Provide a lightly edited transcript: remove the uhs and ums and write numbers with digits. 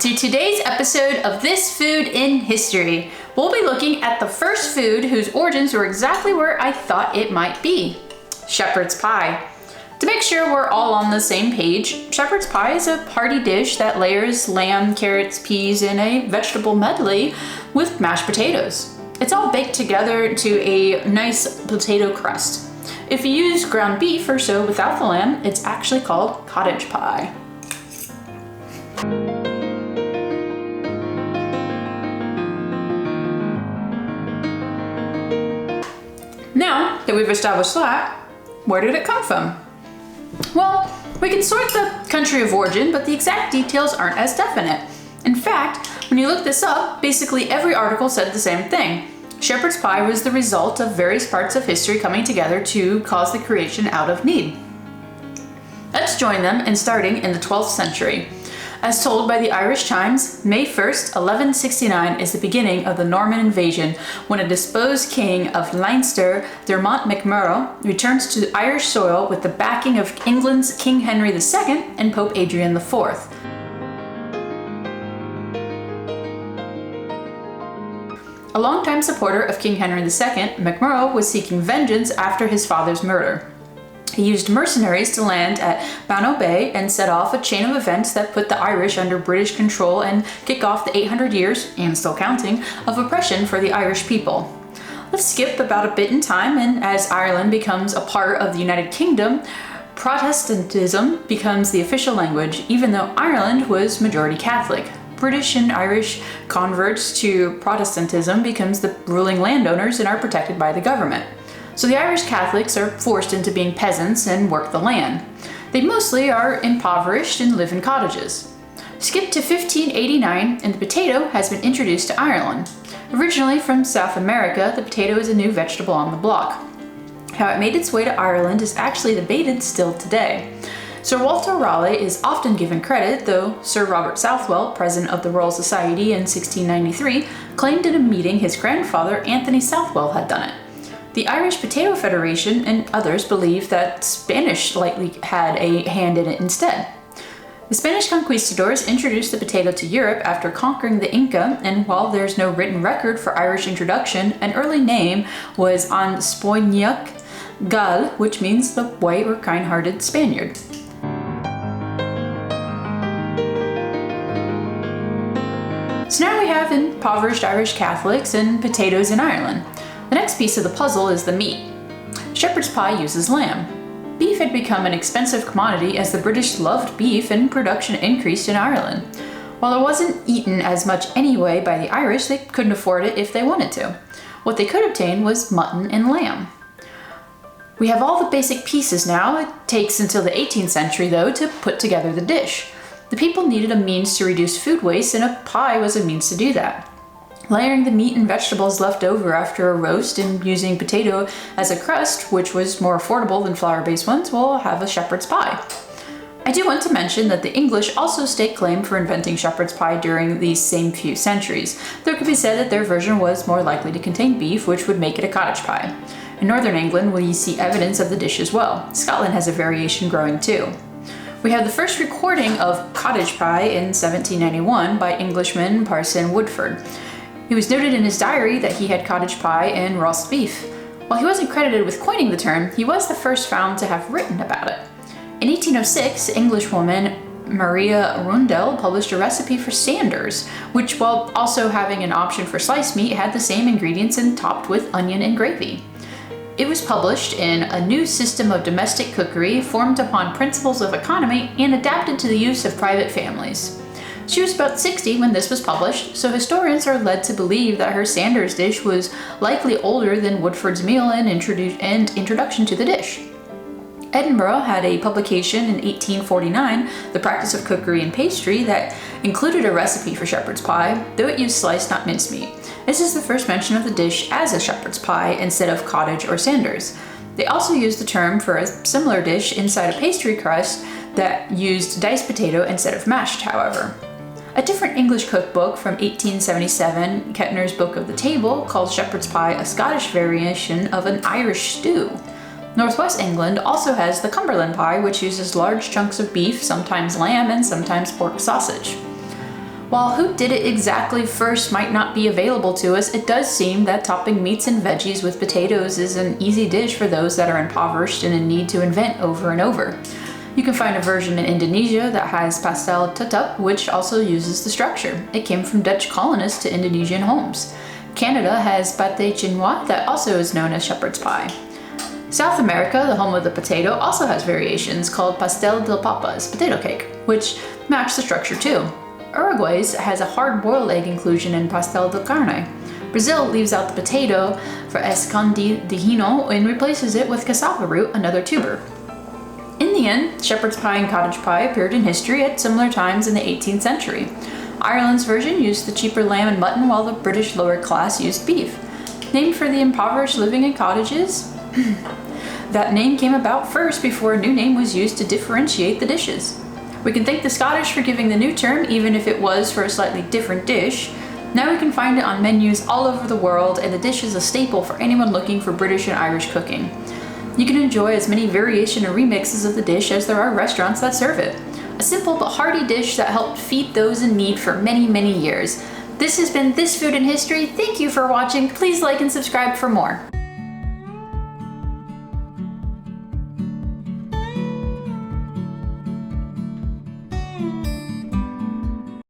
to today's episode of This Food in History. We'll be looking at the first food whose origins were exactly where I thought it might be: shepherd's pie. To make sure we're all on the same page, shepherd's pie is a hearty dish that layers lamb, carrots, peas, and a vegetable medley with mashed potatoes. It's all baked together to a nice potato crust. If you use ground beef or so without the lamb, it's actually called cottage pie. Now that we've established that, where did it come from? Well, we can sort the country of origin, but the exact details aren't as definite. In fact, when you look this up, basically every article said the same thing. Shepherd's pie was the result of various parts of history coming together to cause the creation out of need. Let's join them in starting in the 12th century. As told by the Irish Times, May 1st, 1169 is the beginning of the Norman invasion, when a deposed king of Leinster, Dermot MacMurrough, returns to Irish soil with the backing of England's King Henry II and Pope Adrian IV. A longtime supporter of King Henry II, MacMurrough was seeking vengeance after his father's murder. He used mercenaries to land at Bannow Bay and set off a chain of events that put the Irish under British control and kick off the 800 years, and still counting, of oppression for the Irish people. Let's skip about a bit in time, and as Ireland becomes a part of the United Kingdom, Protestantism becomes the official language, even though Ireland was majority Catholic. British and Irish converts to Protestantism becomes the ruling landowners and are protected by the government. So the Irish Catholics are forced into being peasants and work the land. They mostly are impoverished and live in cottages. Skip to 1589 and the potato has been introduced to Ireland. Originally from South America, the potato is a new vegetable on the block. How it made its way to Ireland is actually debated still today. Sir Walter Raleigh is often given credit, though Sir Robert Southwell, president of the Royal Society in 1693, claimed in a meeting his grandfather Anthony Southwell had done it. The Irish Potato Federation and others believe that Spanish likely had a hand in it instead. The Spanish conquistadors introduced the potato to Europe after conquering the Inca, and while there's no written record for Irish introduction, an early name was on Spoineach Gal, which means the white or kind-hearted Spaniard. So now we have impoverished Irish Catholics and potatoes in Ireland. The next piece of the puzzle is the meat. Shepherd's pie uses lamb. Beef had become an expensive commodity as the British loved beef and production increased in Ireland. While it wasn't eaten as much anyway by the Irish, they couldn't afford it if they wanted to. What they could obtain was mutton and lamb. We have all the basic pieces now. It takes until the 18th century, though, to put together the dish. The people needed a means to reduce food waste, and a pie was a means to do that. Layering the meat and vegetables left over after a roast and using potato as a crust, which was more affordable than flour-based ones, will have a shepherd's pie. I do want to mention that the English also stake claim for inventing shepherd's pie during these same few centuries, though it could be said that their version was more likely to contain beef, which would make it a cottage pie. In northern England, we see evidence of the dish as well. Scotland has a variation growing too. We have the first recording of cottage pie in 1791 by Englishman Parson Woodford. He was noted in his diary that he had cottage pie and roast beef. While he wasn't credited with coining the term, he was the first found to have written about it. In 1806, Englishwoman Maria Rundell published a recipe for sanders, which, while also having an option for sliced meat, had the same ingredients and topped with onion and gravy. It was published in A New System of Domestic Cookery, formed upon principles of economy and adapted to the use of private families. She was about 60 when this was published, so historians are led to believe that her Sanders dish was likely older than Woodford's meal and introduction to the dish. Edinburgh had a publication in 1849, The Practice of Cookery and Pastry, that included a recipe for shepherd's pie, though it used sliced, not mincemeat. This is the first mention of the dish as a shepherd's pie instead of cottage or Sanders. They also used the term for a similar dish inside a pastry crust that used diced potato instead of mashed, however. A different English cookbook from 1877, Kettner's Book of the Table, calls shepherd's pie a Scottish variation of an Irish stew. Northwest England also has the Cumberland pie, which uses large chunks of beef, sometimes lamb, and sometimes pork sausage. While who did it exactly first might not be available to us, it does seem that topping meats and veggies with potatoes is an easy dish for those that are impoverished and in need to invent over and over. You can find a version in Indonesia that has pastel tutup, which also uses the structure. It came from Dutch colonists to Indonesian homes. Canada has pâté chinois that also is known as shepherd's pie. South America, the home of the potato, also has variations called pastel de papas, potato cake, which match the structure too. Uruguay has a hard-boiled egg inclusion in pastel de carne. Brazil leaves out the potato for escondidinho and replaces it with cassava root, another tuber. In the end, shepherd's pie and cottage pie appeared in history at similar times in the 18th century. Ireland's version used the cheaper lamb and mutton, while the British lower class used beef. Named for the impoverished living in cottages, that name came about first before a new name was used to differentiate the dishes. We can thank the Scottish for giving the new term, even if it was for a slightly different dish. Now we can find it on menus all over the world, and the dish is a staple for anyone looking for British and Irish cooking. You can enjoy as many variation or remixes of the dish as there are restaurants that serve it. A simple but hearty dish that helped feed those in need for many, many years. This has been This Food in History. Thank you for watching. Please like and subscribe for more.